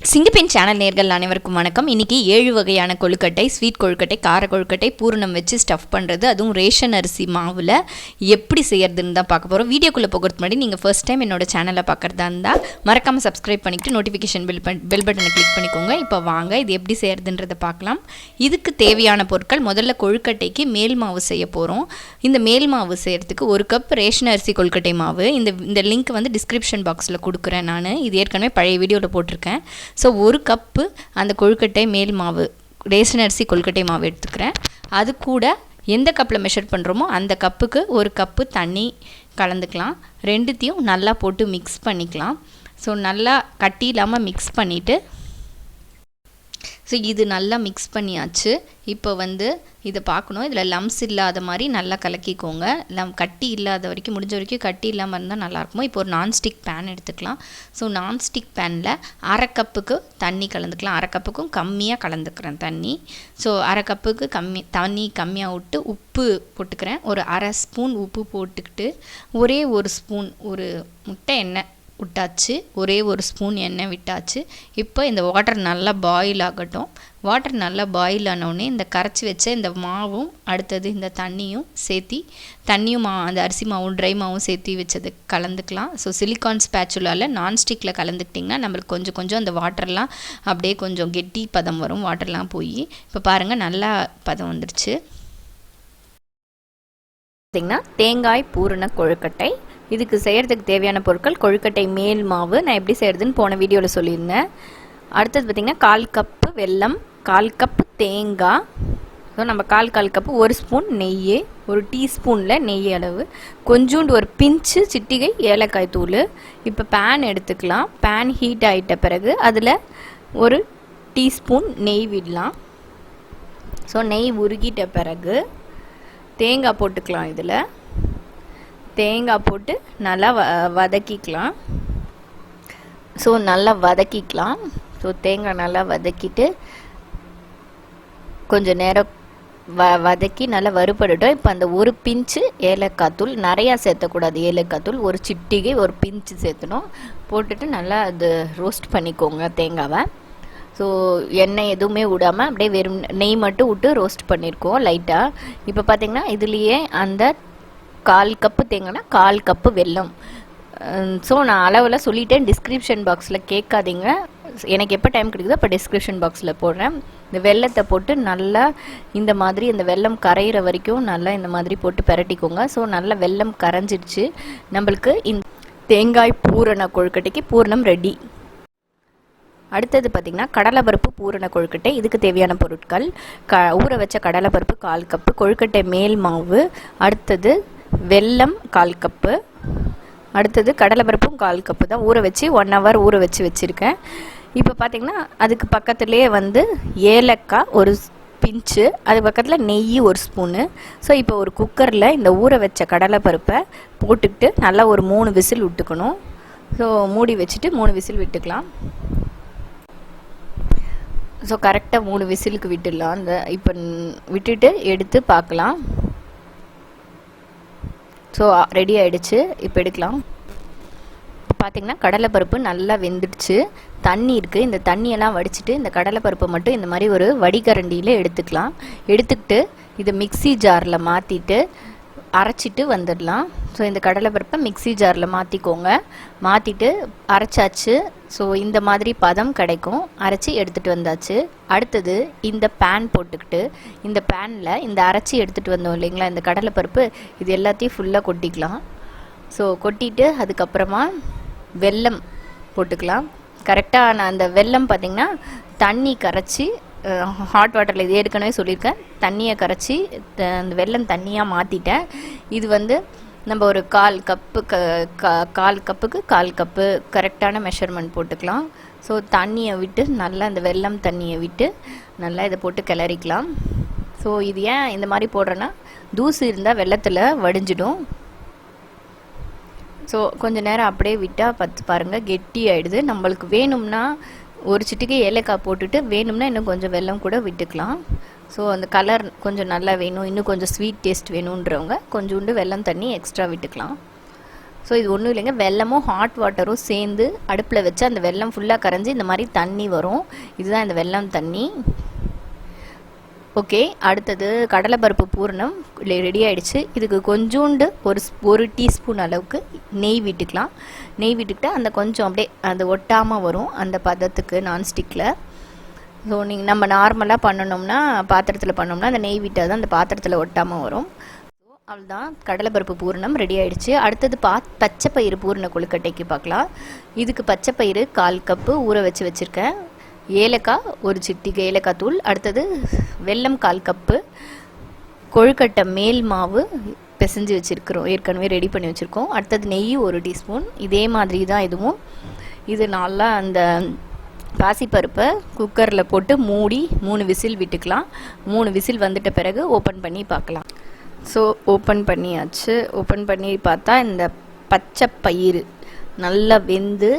சிங்கப்பெண் channel நேர்கள் அனைவருக்கும் வணக்கம். இன்றைக்கி 7 வகையான கொழுக்கட்டை, ஸ்வீட் கொழுக்கட்டை, கார கொழுக்கட்டை, பூரணம் வச்சு ஸ்டஃப் பண்ணுறது, அதுவும் ரேஷன் அரிசி மாவில் எப்படி செய்யறதுன்னு தான் பார்க்க போகிறோம். வீடியோக்குள்ளே போகிறது முன்னாடி நீங்கள் ஃபர்ஸ்ட் டைம் என்னோட சேனலை பார்க்குறதா இருந்தால் மறக்காமல் சப்ஸ்கிரைப் பண்ணிவிட்டு நோட்டிஃபிகேஷன் பெல் பட்டனை கிளிக் பண்ணிக்கோங்க. இப்போ வாங்க இது எப்படி செய்யறதுன்றதை பார்க்கலாம். இதுக்கு தேவையான பொருட்கள், முதல்ல கொழுக்கட்டைக்கு மேல் மாவு செய்ய போகிறோம். இந்த மேல் மாவு செய்கிறதுக்கு 1 கப் ரேஷன் அரிசி கொழுக்கட்டை மாவு. இந்த லிங்க் வந்து டிஸ்கிரிப்ஷன் பாக்ஸில் கொடுக்குறேன். நான் இது ஏற்கனவே பழைய வீடியோவில் போட்டிருக்கேன். ஸோ 1 கப்பு அந்த கொழுக்கட்டை மேல் மாவு, ரேஷன் அரிசி கொழுக்கட்டை மாவு எடுத்துக்கிறேன். அது கூட எந்த கப்பில் மெஷர் பண்ணுறோமோ அந்த கப்புக்கு 1 கப்பு தண்ணி கலந்துக்கலாம். ரெண்டுத்தையும் நல்லா போட்டு மிக்ஸ் பண்ணிக்கலாம். ஸோ நல்லா கட்டி இல்லாமல் மிக்ஸ் பண்ணிவிட்டு, ஸோ இது நல்லா மிக்ஸ் பண்ணியாச்சு. இப்போ வந்து இதை பார்க்கணும், இதில் லம்ஸ் இல்லாத மாதிரி நல்லா கலக்கிக்கோங்க. கட்டி இல்லாத வரைக்கும், முடிஞ்ச வரைக்கும் கட்டி இல்லாமல் இருந்தால் நல்லாயிருக்குமோ. இப்போ ஒரு நான்ஸ்டிக் பேன் எடுத்துக்கலாம். ஸோ நான்ஸ்டிக் பேனில் 1/2 கப்புக்கு தண்ணி கலந்துக்கலாம். 1/2 கப்புக்கும் கம்மியாக கலந்துக்கிறேன் தண்ணி. ஸோ 1/2 கப்புக்கு தண்ணி கம்மியாக விட்டு உப்பு போட்டுக்கிறேன். ஒரு 1/2 ஸ்பூன் உப்பு போட்டுக்கிட்டு, ஒரே 1 ஸ்பூன், ஒரு முட்டை எண்ணெய் விட்டாச்சு. ஒரே 1 ஸ்பூன் எண்ணெய் விட்டாச்சு. இப்போ இந்த வாட்டர் நல்லா பாயில் ஆகட்டும். வாட்டர் நல்லா பாயில் ஆனோடனே இந்த கரைச்சி வச்ச இந்த மாவும், அடுத்தது இந்த தண்ணியும் சேர்த்தி, அந்த அரிசி மாவும் ட்ரை மாவும் சேர்த்தி வச்சது கலந்துக்கலாம். ஸோ சிலிக்கான் ஸ்பேச்சுலாவில் நான்ஸ்டிக்கில் கலந்துக்கிட்டிங்கன்னா நம்மளுக்கு கொஞ்சம் கொஞ்சம் அந்த வாட்டர்லாம் அப்படியே கொஞ்சம் கெட்டி பதம் வரும், வாட்டர்லாம் போய். இப்போ பாருங்கள், நல்லா பதம் வந்துடுச்சு. பார்த்திங்கன்னா தேங்காய் பூரண கொழுக்கட்டை. இதுக்கு செய்கிறதுக்கு தேவையான பொருட்கள்: கொழுக்கட்டை மேல் மாவு, நான் எப்படி செய்கிறதுன்னு போன வீடியோவில் சொல்லியிருந்தேன். அடுத்தது பார்த்திங்கன்னா 1/4 கப்பு வெல்லம், 1/4 கப்பு தேங்காய். ஸோ நம்ம 1/4 கப்பு 1 ஸ்பூன் நெய், 1 டீஸ்பூனில் நெய் அளவு, கொஞ்சோண்டு ஒரு பிஞ்சு சிட்டிகை ஏலக்காய் தூள். இப்போ பேன் எடுத்துக்கலாம். பேன் ஹீட் ஆகிட்ட பிறகு அதில் 1 டீஸ்பூன் நெய் விடலாம். ஸோ நெய் உருகிட்ட பிறகு தேங்காய் போட்டுக்கலாம். இதில் தேங்காய் போட்டு நல்லா வதக்கிக்கலாம். ஸோ நல்லா வதக்கிக்கலாம். ஸோ தேங்காய் நல்லா வதக்கிட்டு கொஞ்சம் நேரம் வதக்கி நல்லா வறுபடட்டும். இப்போ அந்த 1 பிஞ்சு ஏலக்காய் தூள், நிறையா சேர்த்தக்கூடாது. ஏலக்காய் தூள் 1 சிட்டிகை 1 பிஞ்சு சேர்த்தணும். போட்டுட்டு நல்லா அது ரோஸ்ட் பண்ணிக்கோங்க தேங்காவை. ஸோ எண்ணெய் எதுவுமே விடாமல் அப்படியே வெறும் நெய் மட்டும் விட்டு ரோஸ்ட் பண்ணியிருக்கோம் லைட்டாக. இப்போ பார்த்திங்கன்னா இதுலேயே அந்த 1/4 கப்பு தேங்காய்னா 1/4 கப்பு வெல்லம். ஸோ நான் அளவில் சொல்லிட்டேன், டிஸ்கிரிப்ஷன் பாக்ஸில் கேட்காதீங்க. எனக்கு எப்போ டைம் கிடைக்குதோ அப்போ டிஸ்கிரிப்ஷன் பாக்ஸில் போடுறேன். இந்த வெல்லத்தை போட்டு நல்லா இந்த மாதிரி இந்த வெல்லம் கரையிற வரைக்கும் நல்லா இந்த மாதிரி போட்டு பிரட்டிக்கோங்க. ஸோ நல்லா வெல்லம் கரைஞ்சிடுச்சு. நம்மளுக்கு இந்த தேங்காய் பூரண கொழுக்கட்டைக்கு பூரணம் ரெடி. அடுத்தது பார்த்திங்கன்னா கடலைப்பருப்பு பூரண கொழுக்கட்டை. இதுக்கு தேவையான பொருட்கள்: ஊற வச்ச கடலைப்பருப்பு 1/4 கப்பு, கொழுக்கட்டை மேல் மாவு, அடுத்தது வெல்லம் 1/4 கப்பு, அடுத்தது கடலைப்பருப்பும் 1/4 கப்பு தான் ஊற வச்சு 1 ஹவர் ஊற வச்சுருக்கேன். இப்போ பார்த்திங்கன்னா அதுக்கு பக்கத்துலேயே வந்து ஏலக்காய் 1 பிஞ்சு, அது பக்கத்தில் நெய் 1 ஸ்பூனு. ஸோ இப்போ ஒரு குக்கரில் இந்த ஊற வச்ச கடலைப்பருப்பை போட்டுக்கிட்டு நல்லா ஒரு 3 விசில் விட்டுக்கணும். ஸோ மூடி வச்சுட்டு 3 விசில் விட்டுக்கலாம். ஸோ கரெக்டாக 3 விசிலுக்கு விட்டுடலாம். அந்த இப்போ விட்டுட்டு எடுத்து பார்க்கலாம். ஸோ ரெடி ஆகிடுச்சு. இப்போ எடுக்கலாம். பார்த்திங்கன்னா கடலைப்பருப்பு நல்லா வெந்துடுச்சு. தண்ணி இருக்குது. இந்த தண்ணியெல்லாம் வடிச்சிட்டு இந்த கடலைப்பருப்பை மட்டும் இந்த மாதிரி ஒரு வடிகரண்டியில் எடுத்துக்கலாம். எடுத்துக்கிட்டு இதை மிக்ஸி ஜாரில் மாற்றிட்டு அரைச்சிட்டு வந்துடலாம். ஸோ இந்த கடலைப்பருப்பை மிக்ஸி ஜாரில் மாற்றிக்கோங்க. மாற்றிட்டு அரைச்சாச்சு. ஸோ இந்த மாதிரி பதம் கிடைக்கும். அரைச்சி எடுத்துகிட்டு வந்தாச்சு. அடுத்தது இந்த பேன் போட்டுக்கிட்டு இந்த பேனில் இந்த அரைச்சி எடுத்துகிட்டு வந்தோம் இல்லைங்களா, இந்த கடலைப்பருப்பு, இது எல்லாத்தையும் ஃபுல்லாக கொட்டிக்கலாம். ஸோ கொட்டிட்டு அதுக்கப்புறமா வெல்லம் போட்டுக்கலாம். கரெக்டாக நான் அந்த வெல்லம் பார்த்திங்கன்னா தண்ணி கரைச்சி ஹாட் வாட்டரில், இது ஏற்கனவே சொல்லியிருக்கேன், தண்ணியை கரைச்சி அந்த வெல்லம் தண்ணியாக மாற்றிட்டேன். இது வந்து நம்ம ஒரு 1/4 கப்பு 1/4 கப்புக்கு 1/4 கப்பு கரெக்டான மெஷர்மெண்ட் போட்டுக்கலாம். ஸோ தண்ணியை விட்டு நல்லா அந்த வெல்லம் தண்ணியை விட்டு நல்லா இதை போட்டு கிளறிக்கலாம். ஸோ இது ஏன் இந்த மாதிரி போடுறேன்னா, தூசு இருந்தால் வெல்லத்தில் வடிஞ்சிடும். ஸோ கொஞ்சம் நேரம் அப்படியே விட்டால் பாருங்கள் கெட்டி ஆகிடுது. நம்மளுக்கு வேணும்னா 1 சிட்டிகை ஏலக்காய் போட்டுட்டு வேணும்னா இன்னும் கொஞ்சம் வெல்லம் கூட விட்டுக்கலாம். ஸோ அந்த கலர் கொஞ்சம் நல்லா வேணும், இன்னும் கொஞ்சம் ஸ்வீட் டேஸ்ட் வேணுன்றவங்க கொஞ்சோண்டு வெல்லம் தண்ணி எக்ஸ்ட்ரா விட்டுக்கலாம். ஸோ இது ஒன்றும் இல்லைங்க, வெல்லமும் ஹாட் வாட்டரும் சேர்ந்து அடுப்பில் வச்சு அந்த வெல்லம் ஃபுல்லாக கரைஞ்சி இந்த மாதிரி தண்ணி வரும். இதுதான் இந்த வெல்லம் தண்ணி. ஓகே, அடுத்தது கடலைப்பருப்பு பூரணம் ரெடி ஆகிடுச்சு. இதுக்கு கொஞ்சோண்டு ஒரு டீஸ்பூன் அளவுக்கு நெய் விட்டுக்கலாம். நெய் விட்டுக்கிட்டு அந்த கொஞ்சம் அப்படியே அது ஒட்டாமல் வரும் அந்த பதத்துக்கு நான்ஸ்டிக்கில். ஸோ நீங்கள் நம்ம நார்மலாக பண்ணணும்னா பாத்திரத்தில் பண்ணோம்னா அந்த நெய் விட்டால் தான் அந்த பாத்திரத்தில் ஒட்டாமல் வரும். அவ்வளோதான், கடலைப்பருப்பு பூரணம் ரெடி ஆகிடுச்சு. அடுத்தது பச்சைப்பயிறு பூரண கொழுக்கட்டைக்கு பார்க்கலாம். இதுக்கு பச்சைப்பயிறு 1/4 கப்பு ஊற வச்சுருக்கேன். ஏலக்காய் ஒரு சிட்டிகை ஏலக்காய் தூள். அடுத்தது வெல்லம் 1/4 கப்பு. கொழுக்கட்டை மேல் மாவு பிசைஞ்சு வச்சுருக்கிறோம், ஏற்கனவே ரெடி பண்ணி வச்சுருக்கோம். அடுத்தது நெய் 1 டீஸ்பூன். இதே மாதிரி தான் இதுவும். இது நல்லா அந்த பாசிப்பருப்பை குக்கரில் போட்டு மூடி 3 விசில் விட்டுக்கலாம். 3 விசில் வந்துட்ட பிறகு ஓப்பன் பண்ணி பார்க்கலாம். ஸோ ஓப்பன் பண்ணியாச்சு. ஓப்பன் பண்ணி பார்த்தா இந்த பச்சை பயிறு நல்லா வெந்து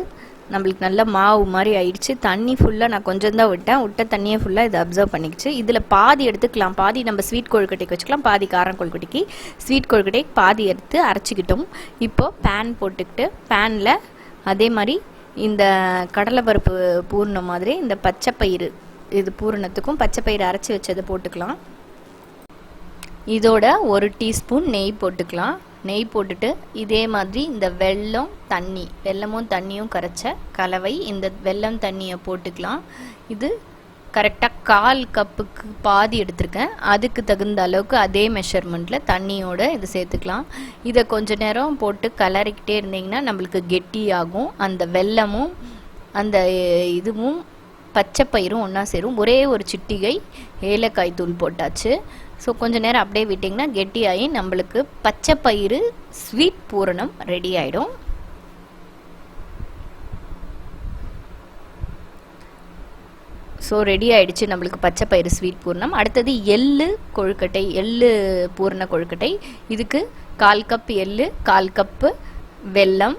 நம்மளுக்கு நல்லா மாவு மாதிரி ஆயிடுச்சு. தண்ணி ஃபுல்லாக நான் கொஞ்சம் தான் விட்ட தண்ணியை ஃபுல்லாக இதை அப்சர்வ் பண்ணிக்கிச்சு. இதில் பாதி எடுத்துக்கலாம், பாதி நம்ம ஸ்வீட் கொழுக்கட்டைக்கு வச்சுக்கலாம், பாதி காரம் கொழுக்கட்டைக்கு. ஸ்வீட் கொழுக்கட்டை பாதி எடுத்து அரைச்சிக்கிட்டோம். இப்போது பேன் போட்டுக்கிட்டு பேனில் அதே மாதிரி இந்த கடலைப்பருப்பு பூரணம் மாதிரி இந்த பச்சைப்பயிறு இது பூரணத்துக்கும் பச்சைப்பயிறு அரைச்சி வச்சதை போட்டுக்கலாம். இதோட 1 டீஸ்பூன் நெய் போட்டுக்கலாம். நெய் போட்டுட்டு இதே மாதிரி இந்த வெல்லமும் தண்ணியும் கரைச்ச கலவை இந்த வெல்லம் தண்ணியை போட்டுக்கலாம். இது கரெக்டாக 1/4 கப்புக்கு பாதி எடுத்திருக்கேன். அதுக்கு தகுந்த அளவுக்கு அதே மெஷர்மெண்ட்டில் தண்ணியோடு இது சேர்த்துக்கலாம். இதை கொஞ்ச நேரம் போட்டு கலரிக்கிட்டே இருந்தீங்கன்னா நம்மளுக்கு கெட்டியாகும். அந்த வெல்லமும் அந்த இதுவும் பச்சைப்பயிரும் ஒன்றா சேரும். ஒரே ஒரு சிட்டிகை ஏலக்காய் தூள் போட்டாச்சு. ஸோ கொஞ்சம் நேரம் அப்படியே விட்டிங்கன்னா கெட்டியாகி நம்மளுக்கு பச்சைப்பயிறு ஸ்வீட் பூரணம் ரெடி ஆகிடும். ஸோ ரெடி ஆகிடுச்சு நம்மளுக்கு பச்சைப்பயிறு ஸ்வீட் பூரணம். அடுத்தது எள்ளு கொழுக்கட்டை, எள்ளு பூரண கொழுக்கட்டை. இதுக்கு 1/4 கப் எள்ளு, 1/4 கப்பு வெல்லம்.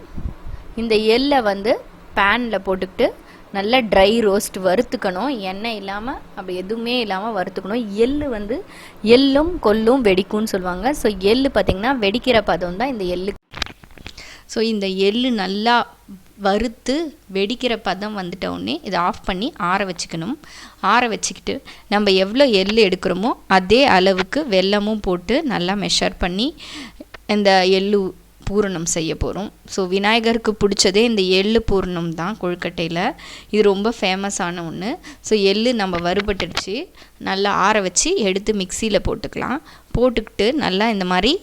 இந்த எள்ளை பேனில் போட்டுக்கிட்டு நல்லா ட்ரை ரோஸ்ட் வறுத்துக்கணும். எண்ணெய் இல்லாமல் அப்படி எதுவுமே இல்லாமல் வறுத்துக்கணும். எள்ளும் கொல்லும் வெடிக்கும்னு சொல்லுவாங்க. ஸோ எள்ளு பார்த்திங்கன்னா வெடிக்கிற பதம் தான் இந்த எள்ளு. ஸோ இந்த எள்ளு நல்லா வறுத்து வெடிக்கிற பதம் வந்துட்டோடனே இதை ஆஃப் பண்ணி ஆற வச்சுக்கணும். ஆற வச்சுக்கிட்டு நம்ம எவ்வளோ எள்ளு எடுக்கிறோமோ அதே அளவுக்கு வெல்லமும் போட்டு நல்லா மெஷர் பண்ணி இந்த எள்ளு பூரணம் செய்ய போகிறோம். ஸோ விநாயகருக்கு பிடிச்சதே இந்த எள்ளு பூரணம் தான் கொழுக்கட்டையில். இது ரொம்ப ஃபேமஸான ஒன்று. ஸோ எள்ளு நம்ம வறுபட்டுடுச்சு, நல்லா ஆற வச்சு எடுத்து மிக்சியில் போட்டுக்கலாம். போட்டுக்கிட்டு நல்லா இந்த மாதிரி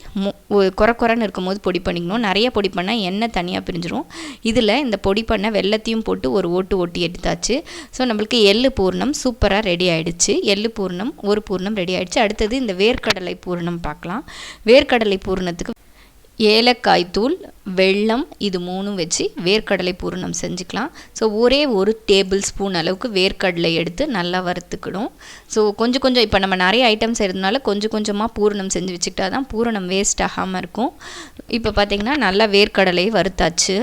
குறைன்னு இருக்கும்போது பொடி பண்ணிக்கணும். நிறைய பொடி பண்ணால் எண்ணெய் தனியாக பிரிஞ்சிடும். இதில் இந்த பொடி பண்ண வெல்லத்தையும் போட்டு ஒரு ஓட்டி எடுத்தாச்சு. ஸோ நம்மளுக்கு எள்ளு பூரணம் சூப்பராக ரெடி ஆகிடுச்சு. எள்ளு பூரணம் ஒரு பூரணம் ரெடி ஆகிடுச்சு. அடுத்தது இந்த வேர்க்கடலை பூரணம் பார்க்கலாம். வேர்க்கடலை பூரணத்துக்கு ஏலக்காய் தூள், வெல்லம் இது 3 வச்சு வேர்க்கடலை பூரணம் செஞ்சுக்கலாம். ஸோ ஒரே 1 டேபிள் ஸ்பூன் அளவுக்கு வேர்க்கடலை எடுத்து நல்லா வறுத்துக்கணும். ஸோ கொஞ்சம் இப்போ நம்ம நிறைய ஐட்டம் செய்கிறதுனால கொஞ்சமாக பூரணம் செஞ்சு வச்சுக்கிட்டா தான் பூரணம் வேஸ்ட் ஆகாமல் இருக்கும். இப்போ பார்த்திங்கன்னா நல்லா வேர்க்கடலை வறுத்தாச்சு.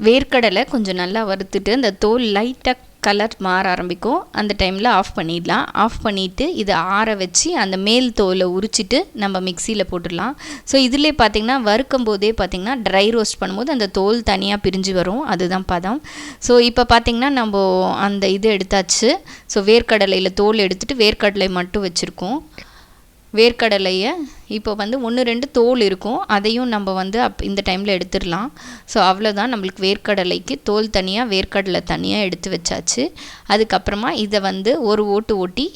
வேர்க்கடலை கொஞ்சம் நல்லா வறுத்துட்டு அந்த தோல் லைட்டாக கலர் மாற ஆரம்பிக்கும். அந்த டைமில் ஆஃப் பண்ணிடலாம். ஆஃப் பண்ணிவிட்டு இதை ஆற வச்சு அந்த மேல் தோலை உரிச்சிட்டு நம்ம மிக்சியில் போட்டுடலாம். ஸோ இதிலே பார்த்திங்கன்னா வறுக்கும் போதே பார்த்திங்கன்னா ட்ரை ரோஸ்ட் பண்ணும்போது அந்த தோல் தனியாக பிரிஞ்சு வரும், அதுதான் பதம். ஸோ இப்போ பார்த்திங்கன்னா நம்ம அந்த இது எடுத்தாச்சு. ஸோ வேர்க்கடலையில் தோல் எடுத்துகிட்டு வேர்க்கடலை மட்டும் வச்சுருக்கோம். வேர்க்கடலையை இப்போ 1-2 தோல் இருக்கும், அதையும் நம்ம இந்த டைமில் எடுத்துடலாம். ஸோ அவ்வளோதான், நம்மளுக்கு வேர்க்கடலைக்கு தோல் தனியாக வேர்க்கடலை தனியாக எடுத்து வச்சாச்சு. அதுக்கப்புறமா இதை ஒரு ஓட்டி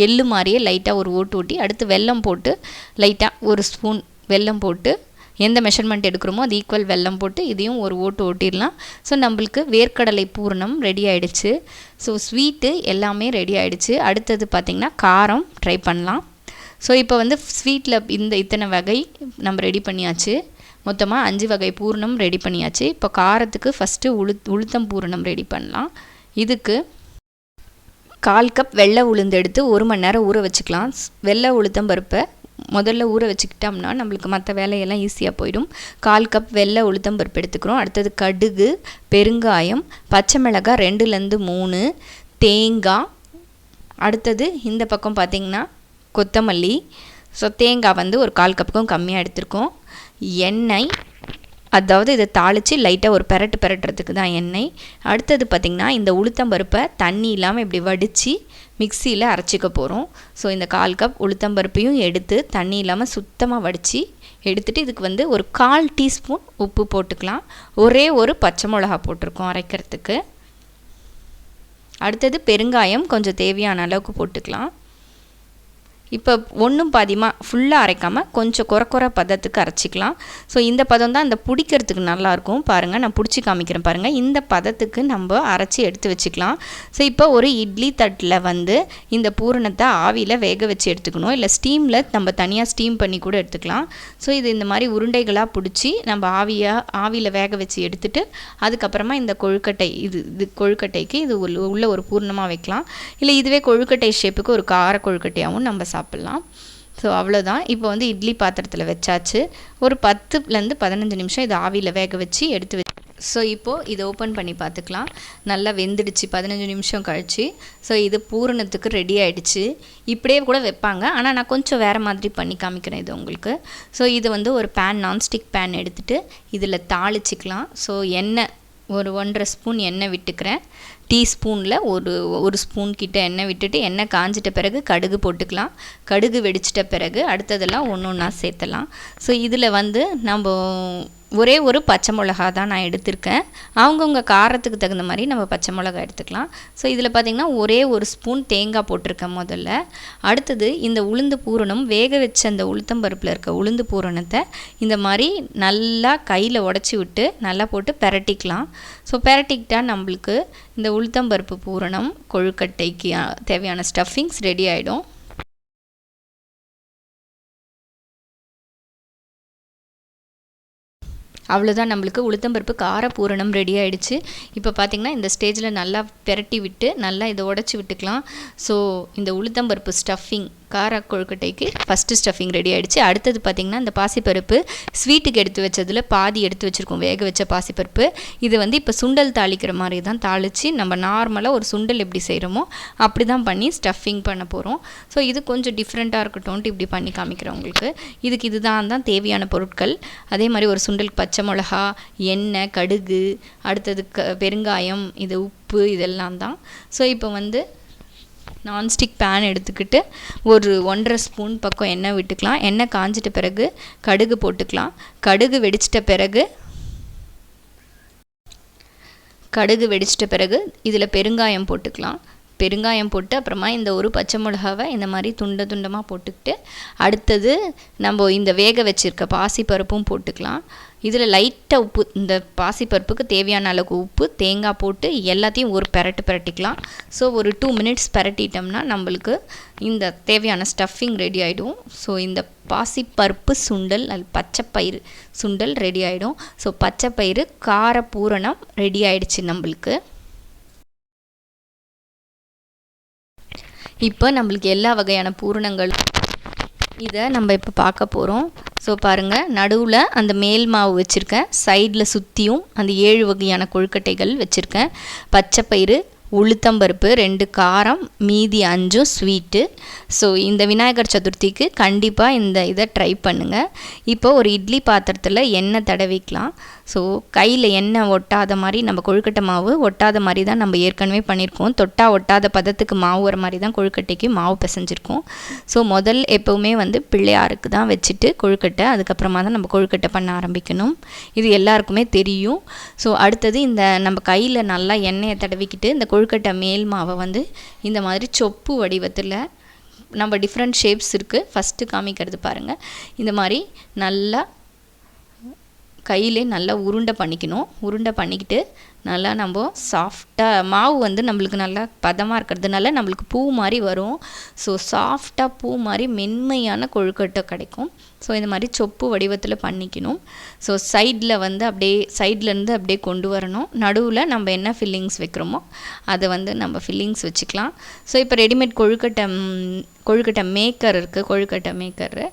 எள்ளு மாதிரியே லைட்டாக ஒரு ஓட்டி அடுத்து வெல்லம் போட்டு லைட்டாக 1 ஸ்பூன் வெல்லம் போட்டு எந்த மெஷர்மெண்ட் எடுக்கிறோமோ அது ஈக்குவல் வெல்லம் போட்டு இதையும் ஒரு ஓட்டிடலாம். ஸோ நம்மளுக்கு வேர்க்கடலை பூரணம் ரெடி ஆகிடுச்சு. ஸோ ஸ்வீட்டு எல்லாமே ரெடி ஆகிடுச்சு. அடுத்தது பார்த்திங்கன்னா காரம் ட்ரை பண்ணலாம். ஸோ இப்போ ஸ்வீட்டில் இத்தனை வகை நம்ம ரெடி பண்ணியாச்சு. மொத்தமாக 5 வகை பூரணம் ரெடி பண்ணியாச்சு. இப்போ காரத்துக்கு ஃபஸ்ட்டு உளுத்தம் பூரணம் ரெடி பண்ணலாம். இதுக்கு 1/4 கப் வெள்ளை உளுந்து எடுத்து 1 மணி நேரம் ஊற வச்சுக்கலாம். வெள்ளை உளுத்தம் பருப்பை முதல்ல ஊற வச்சுக்கிட்டோம்னா நம்மளுக்கு மற்ற வேலையெல்லாம் ஈஸியாக போயிடும். 1/4 கப் வெள்ளை உளுத்தம் பருப்பு எடுத்துக்கிறோம். அடுத்தது கடுகு, பெருங்காயம், பச்சை மிளகாய் 2-3, தேங்காய். அடுத்தது இந்த பக்கம் பார்த்திங்கன்னா கொத்தமல்லி. ஸோ தேங்காய் ஒரு 1/4 கப்புக்கும் கம்மியாக எடுத்திருக்கோம். எண்ணெய் அதாவது இதை தாளித்து லைட்டாக ஒரு பெரட்டுறதுக்கு தான் எண்ணெய். அடுத்தது பார்த்திங்கன்னா இந்த உளுத்தம்பருப்பை தண்ணி இல்லாமல் இப்படி வடித்து மிக்சியில் அரைச்சிக்க போகிறோம். ஸோ இந்த 1/4 கப் உளுத்தம்பருப்பையும் எடுத்து தண்ணி இல்லாமல் சுத்தமாக வடித்து எடுத்துகிட்டு இதுக்கு வந்து ஒரு 1/4 டீஸ்பூன் உப்பு போட்டுக்கலாம். ஒரே ஒரு பச்சை மிளகா போட்டிருக்கோம் அரைக்கிறதுக்கு. அடுத்தது பெருங்காயம் கொஞ்சம் தேவையான அளவுக்கு போட்டுக்கலாம். இப்போ ஒன்றும் பாதியமாக ஃபுல்லாக அரைக்காமல் கொஞ்சம் குறை பதத்துக்கு அரைச்சிக்கலாம். ஸோ இந்த பதம் தான் இந்த பிடிக்கிறதுக்கு நல்லாயிருக்கும். பாருங்கள், நான் பிடிச்சி காமிக்கிறேன் பாருங்கள். இந்த பதத்துக்கு நம்ம அரைச்சி எடுத்து வச்சுக்கலாம். ஸோ இப்போ ஒரு இட்லி தட்டில் வந்து இந்த பூரணத்தை ஆவியில் வேக வச்சு எடுத்துக்கணும். இல்லை ஸ்டீமில் நம்ம தனியாக ஸ்டீம் பண்ணி கூட எடுத்துக்கலாம். ஸோ இது இந்த மாதிரி உருண்டைகளாக பிடிச்சி நம்ம ஆவியில் வேக வச்சு எடுத்துட்டு அதுக்கப்புறமா இந்த கொழுக்கட்டை இது கொழுக்கட்டைக்கு இது உள்ள ஒரு பூரணமாக வைக்கலாம். இல்லை இதுவே கொழுக்கட்டை ஷேப்புக்கு ஒரு கார கொழுக்கட்டையாகவும் நம்ம சாப்பிட்லாம். ஸோ அவ்வளோதான். இப்போ வந்து இட்லி பாத்திரத்தில் வச்சாச்சு. ஒரு 10லேருந்து 15 நிமிஷம் இதை ஆவியில் வேக வச்சு எடுத்து ஸோ இப்போது இதை ஓப்பன் பண்ணி பார்த்துக்கலாம். நல்லா வெந்துடுச்சு 15 நிமிஷம் கழிச்சு. ஸோ இது பூரணத்துக்கு ரெடி ஆகிடுச்சு. இப்படியே கூட வைப்பாங்க, ஆனால் நான் கொஞ்சம் வேறு மாதிரி பண்ணி காமிக்கிறேன் இது உங்களுக்கு. ஸோ இது வந்து ஒரு பேன், நான்ஸ்டிக் பேன் எடுத்துகிட்டு இதில் தாளிச்சிக்கலாம். ஸோ எண்ணெய் ஒரு 1.5 ஸ்பூன் எண்ணெய் விட்டுக்கிறேன். டீஸ்பூனில் ஒரு ஸ்பூன் கிட்ட எண்ணெய் விட்டுட்டு எண்ணெய் காஞ்சிட்ட பிறகு கடுகு போட்டுக்கலாம். கடுகு வெடிச்சிட்ட பிறகு அடுத்ததெல்லாம் ஒன்றா சேர்த்தலாம். ஸோ இதில் வந்து நம்ம ஒரே ஒரு பச்சை மிளகா தான் நான் எடுத்திருக்கேன். அவங்கவுங்க காரத்துக்கு தகுந்த மாதிரி நம்ம பச்சை மிளகா எடுத்துக்கலாம். ஸோ இதில் பார்த்திங்கன்னா ஒரே ஒரு ஸ்பூன் தேங்காய் போட்டிருக்கேன் முதல்ல. அடுத்தது இந்த உளுந்து பூரணம் வேக வச்ச அந்த உளுத்தம்பருப்பில் இருக்க உளுந்து பூரணத்தை இந்த மாதிரி நல்லா கையில் உடச்சி விட்டு நல்லா போட்டு பெரட்டிக்கலாம். ஸோ பெரட்டிக்கிட்டால் நம்மளுக்கு இந்த உளுத்தம்பருப்பு பூரணம் கொழுக்கட்டைக்கு தேவையான ஸ்டஃபிங்ஸ் ரெடி ஆகிடும். அவ்வளோதான், நம்மளுக்கு உளுத்தம்பருப்பு கார பூரணம் ரெடி ஆகிடுச்சு. இப்போ பார்த்திங்கன்னா இந்த ஸ்டேஜில் நல்லா பெரட்டி விட்டு நல்லா இதை உடச்சி விட்டுக்கலாம். ஸோ இந்த உளுத்தம்பருப்பு ஸ்டஃபிங் கார கொழுக்கட்டைக்கு ஃபஸ்ட்டு ஸ்டஃபிங் ரெடி ஆகிடுச்சு. அடுத்தது பார்த்திங்கன்னா இந்த பாசிப்பருப்பு ஸ்வீட்டுக்கு எடுத்து வச்சதில் பாதி எடுத்து வச்சுருக்கோம், வேக வச்ச பாசிப்பருப்பு. இது வந்து இப்போ சுண்டல் தாளிக்கிற மாதிரி தான் தாளித்து நம்ம நார்மலாக ஒரு சுண்டல் எப்படி செய்கிறோமோ அப்படி தான் பண்ணி ஸ்டஃபிங் பண்ண போகிறோம். ஸோ இது கொஞ்சம் டிஃப்ரெண்ட்டாக இருக்கட்டும்ன்ட்டு இப்படி பண்ணி காமிக்கிறேன் உங்களுக்கு. இதுதான் தேவையான பொருட்கள். அதே மாதிரி ஒரு சுண்டலுக்கு பச்சை மிளகா, எண்ணெய், கடுகு, அடுத்தது பெருங்காயம், இது உப்பு, இதெல்லாம் தான். ஸோ இப்போ வந்து நான்ஸ்டிக் பேன் எடுத்துக்கிட்டு ஒரு 1.5 ஸ்பூன் பக்கம் எண்ணெய் விட்டுக்கலாம். எண்ணெய் காஞ்சிட்ட பிறகு கடுகு போட்டுக்கலாம். கடுகு வெடிச்சிட்ட பிறகு இதில் பெருங்காயம் போட்டுக்கலாம். பெருங்காயம் போட்டு அப்புறமா இந்த ஒரு பச்சை மிளகாவை இந்த மாதிரி துண்டமாக போட்டுக்கிட்டு அடுத்தது நம்ம இந்த வேக வச்சுருக்க பாசிப்பருப்பும் போட்டுக்கலாம். இதில் லைட்டாக உப்பு, இந்த பாசிப்பருப்புக்கு தேவையான அளவுக்கு உப்பு, தேங்காய் போட்டு எல்லாத்தையும் ஒரு பெரட்டிக்கலாம். ஸோ ஒரு 2 மினிட்ஸ் பெரட்டிட்டோம்னா நம்மளுக்கு இந்த தேவையான ஸ்டஃபிங் ரெடி ஆகிடும். ஸோ இந்த பாசிப்பருப்பு சுண்டல் பச்சைப்பயிறு சுண்டல் ரெடி ஆகிடும். ஸோ பச்சைப்பயிறு கார பூரணம் ரெடி ஆகிடுச்சு நம்மளுக்கு. இப்போ நம்மளுக்கு எல்லா வகையான பூரணங்களும் இதை நம்ம இப்போ பார்க்க போகிறோம். ஸோ பாருங்கள், நடுவில் அந்த மேல் மாவு வச்சுருக்கேன், சைடில் சுற்றியும் அந்த 7 வகையான கொழுக்கட்டைகள் வச்சுருக்கேன். பச்சைப்பயிறு, உளுத்தம்பருப்பு 2 காரம், மீதி 5 ஸ்வீட்டு. ஸோ இந்த விநாயகர் சதுர்த்திக்கு கண்டிப்பாக இதை ட்ரை பண்ணுங்கள். இப்போ ஒரு இட்லி பாத்திரத்தில் எண்ணெய் தடவிக்கலாம். ஸோ கையில் எண்ணெய் ஒட்டாத மாதிரி, நம்ம கொழுக்கட்டை மாவு ஒட்டாத மாதிரி தான் நம்ம ஏற்கனவே பண்ணியிருக்கோம். தொட்டா ஒட்டாத பதத்துக்கு மாவு வர மாதிரி தான் கொழுக்கட்டைக்கு மாவு பிசைஞ்சிருக்கோம். ஸோ எப்போவுமே வந்து பிள்ளையாருக்கு தான் வச்சுட்டு கொழுக்கட்டை, அதுக்கப்புறமா தான் நம்ம கொழுக்கட்டை பண்ண ஆரம்பிக்கணும். இது எல்லாருக்குமே தெரியும். ஸோ அடுத்தது இந்த நம்ம கையில் நல்லா எண்ணெயை தடவிக்கிட்டு இந்த கொழுக்கட்டை மேல் மாவை வந்து இந்த மாதிரி சொப்பு வடிவத்தில் நம்ம டிஃப்ரெண்ட் ஷேப்ஸ் இருக்குது. ஃபஸ்ட்டு காமிக்கிறது பாருங்கள், இந்த மாதிரி நல்லா கையிலே நல்லா உருண்டை பண்ணிக்கணும். உருண்டை பண்ணிக்கிட்டு நல்லா நம்ம சாஃப்டாக மாவு வந்து நம்மளுக்கு நல்லா பதமாக இருக்கிறதுனால நம்மளுக்கு பூ மாதிரி வரும். ஸோ சாஃப்டாக பூ மாதிரி மென்மையான கொழுக்கட்டை கிடைக்கும். ஸோ இந்த மாதிரி சொப்பு வடிவத்தில் பண்ணிக்கணும். ஸோ சைடில் வந்து சைட்லேருந்து அப்படியே கொண்டு வரணும். நடுவில் நம்ம என்ன ஃபில்லிங்ஸ் வைக்கிறோமோ அதை வந்து நம்ம ஃபில்லிங்ஸ் வச்சுக்கலாம். ஸோ இப்போ ரெடிமேட் கொழுக்கட்டை மேக்கர் இருக்குது, கொழுக்கட்டை மேக்கரு.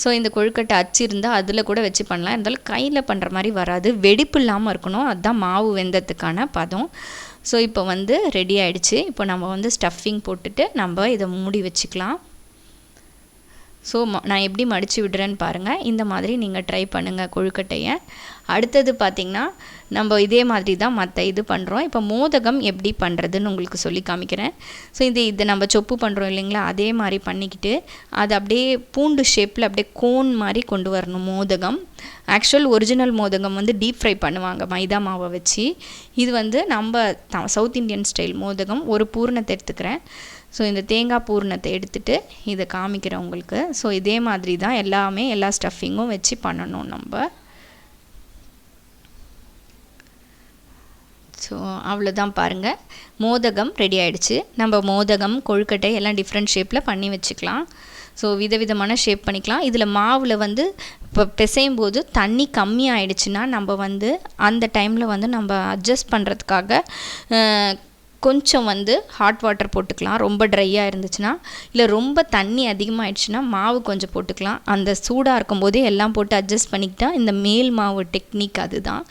ஸோ இந்த கொழுக்கட்டை அச்சு இருந்தால் அதில் கூட வச்சு பண்ணலாம். இருந்தாலும் கையில் பண்ணுற மாதிரி வராது, வெடிப்பு இல்லாமல் இருக்கணும். அதுதான் மாவு வெந்ததுக்கான பதம். ஸோ இப்போ வந்து ரெடி ஆகிடுச்சு. இப்போ நம்ம வந்து ஸ்டஃபிங் போட்டுட்டு நம்ம இதை மூடி வச்சுக்கலாம். ஸோ நான் எப்படி மடித்து விடுறேன்னு பாருங்கள். இந்த மாதிரி நீங்கள் ட்ரை பண்ணுங்கள் கொழுக்கட்டையை. அடுத்தது பார்த்திங்கன்னா நம்ம இதே மாதிரி தான் மற்ற இது பண்ணுறோம். இப்போ மோதகம் எப்படி பண்ணுறதுன்னு உங்களுக்கு சொல்லி காமிக்கிறேன். ஸோ இதை நம்ம சொப்பு பண்ணுறோம் இல்லைங்களா, அதே மாதிரி பண்ணிக்கிட்டு அது அப்படியே பூண்டு ஷேப்பில் அப்படியே கோன் மாதிரி கொண்டு வரணும் மோதகம். ஆக்சுவல் ஒரிஜினல் மோதகம் வந்து டீப் ஃப்ரை பண்ணுவாங்க மைதா மாவை வச்சு. இது வந்து நம்ம சவுத் இண்டியன் ஸ்டைல் மோதகம். ஒரு பூரணத்தை எடுத்துக்கிறேன். ஸோ இந்த தேங்காய் பூரணத்தை எடுத்துகிட்டு இதை காமிக்கிறேன் உங்களுக்கு. ஸோ இதே மாதிரி தான் எல்லா ஸ்டஃபிங்கும் வச்சு பண்ணணும் நம்ம. ஸோ அவ்வளோதான் பாருங்கள், மோதகம் ரெடி ஆகிடுச்சு. நம்ம மோதகம் கொழுக்கட்டை எல்லாம் டிஃப்ரெண்ட் ஷேப்பில் பண்ணி வச்சுக்கலாம். ஸோ விதவிதமான ஷேப் பண்ணிக்கலாம். இதில் மாவில் வந்து இப்போ பிசையும் போது தண்ணி கம்மியாகிடுச்சுன்னா நம்ம வந்து அந்த டைமில் வந்து நம்ம அட்ஜஸ்ட் பண்ணுறதுக்காக கொஞ்சம் வந்து ஹாட் வாட்டர் போட்டுக்கலாம், ரொம்ப ட்ரையாக இருந்துச்சுன்னா. இல்லை ரொம்ப தண்ணி அதிகமாகிடுச்சுன்னா மாவு கொஞ்சம் போட்டுக்கலாம். அந்த சூடாக இருக்கும்போதே எல்லாம் போட்டு அட்ஜஸ்ட் பண்ணிக்கிட்டால் இந்த மேல் மாவு டெக்னிக் அதுதான்.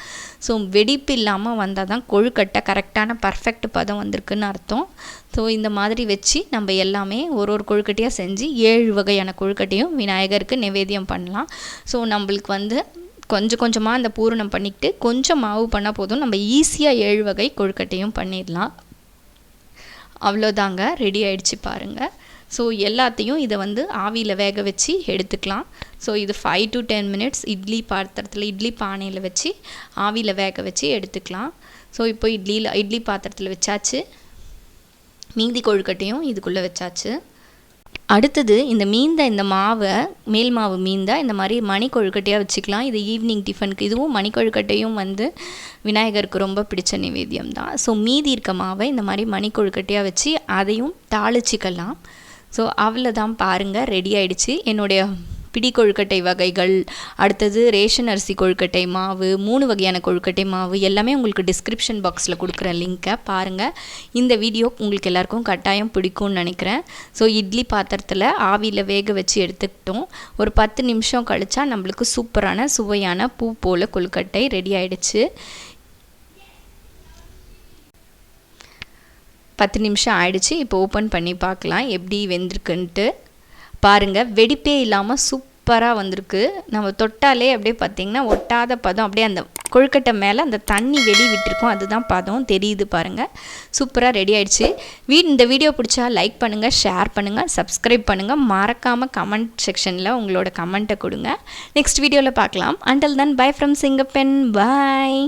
ஸோ வெடிப்பு இல்லாமல் வந்தால் தான் கொழுக்கட்டை கரெக்டான பர்ஃபெக்ட் பதம் வந்திருக்குன்னு அர்த்தம். ஸோ இந்த மாதிரி வச்சு நம்ம எல்லாமே ஒரு கொழுக்கட்டையாக செஞ்சு 7 வகையான கொழுக்கட்டையும் விநாயகருக்கு நிவேத்தியம் பண்ணலாம். ஸோ நம்மளுக்கு வந்து கொஞ்சமாக அந்த பூரணம் பண்ணிக்கிட்டு கொஞ்சம் மாவு பண்ணால் போதும், நம்ம ஈஸியாக 7 வகை கொழுக்கட்டையும் பண்ணிடலாம். அவ்வளோதாங்க, ரெடி ஆகிடுச்சு பாருங்கள். ஸோ எல்லாத்தையும் இதை வந்து ஆவியில் வேக வச்சு எடுத்துக்கலாம். ஸோ இது 5 to 10 minutes இட்லி பாத்திரத்தில் இட்லி பானையில் வச்சு ஆவியில் வேக வச்சு எடுத்துக்கலாம். ஸோ இப்போ இட்லி பாத்திரத்தில் வச்சாச்சு, மீதி கொழுக்கட்டையும் இதுக்குள்ளே வச்சாச்சு. அடுத்தது இந்த மாவை மேல் மாவு இந்த மாதிரி மணி கொழுக்கட்டையாக வச்சுக்கலாம். இது ஈவினிங் டிஃபனுக்கு. இதுவும் மணி கொழுக்கட்டையும் வந்து விநாயகருக்கு ரொம்ப பிடிச்ச நிவேத்தியம் தான். ஸோ மீதி இருக்க மாவை இந்த மாதிரி மணி கொழுக்கட்டையாக வச்சு அதையும் தாளிச்சிக்கலாம். ஸோ அவ்வளோதான் பாருங்கள், ரெடி ஆகிடுச்சு என்னுடைய பிடி கொழுக்கட்டை வகைகள். அடுத்தது ரேஷன் அரிசி கொழுக்கட்டை மாவு, 3 வகையான கொழுக்கட்டை மாவு எல்லாமே உங்களுக்கு டிஸ்கிரிப்ஷன் பாக்ஸில் கொடுக்குற லிங்க்கை பாருங்கள். இந்த வீடியோ உங்களுக்கு எல்லாருக்கும் கட்டாயம் பிடிக்கும்னு நினைக்கிறேன். ஸோ இட்லி பாத்திரத்தில் ஆவியில் வேக வச்சு எடுத்துக்கிட்டோம். ஒரு 10 நிமிஷம் கழிச்சா நம்மளுக்கு சூப்பரான சுவையான பூ போல் கொழுக்கட்டை ரெடி ஆகிடுச்சு. 10 நிமிஷம் ஆயிடுச்சு. இப்போ ஓப்பன் பண்ணி பார்க்கலாம் எப்படி வெந்திருக்குன்ட்டு. பாருங்கள், வெடிப்பே இல்லாமல் சூப்பராக வந்திருக்கு. நம்ம தொட்டாலே அப்படியே பார்த்திங்கன்னா ஒட்டாத பதம், அப்படியே அந்த கொழுக்கட்டை மேலே அந்த தண்ணி விட்டுருக்கோம், அதுதான் பதம் தெரியுது பாருங்கள். சூப்பராக ரெடி ஆகிடுச்சு. இந்த வீடியோ பிடிச்சா லைக் பண்ணுங்கள், ஷேர் பண்ணுங்கள், சப்ஸ்கிரைப் பண்ணுங்கள். மறக்காமல் கமெண்ட் செக்ஷனில் உங்களோட கமெண்ட்டை கொடுங்க. நெக்ஸ்ட் வீடியோவில் பார்க்கலாம். அண்டில் தென் பை ஃப்ரம் சிங்கப்பென். பாய்.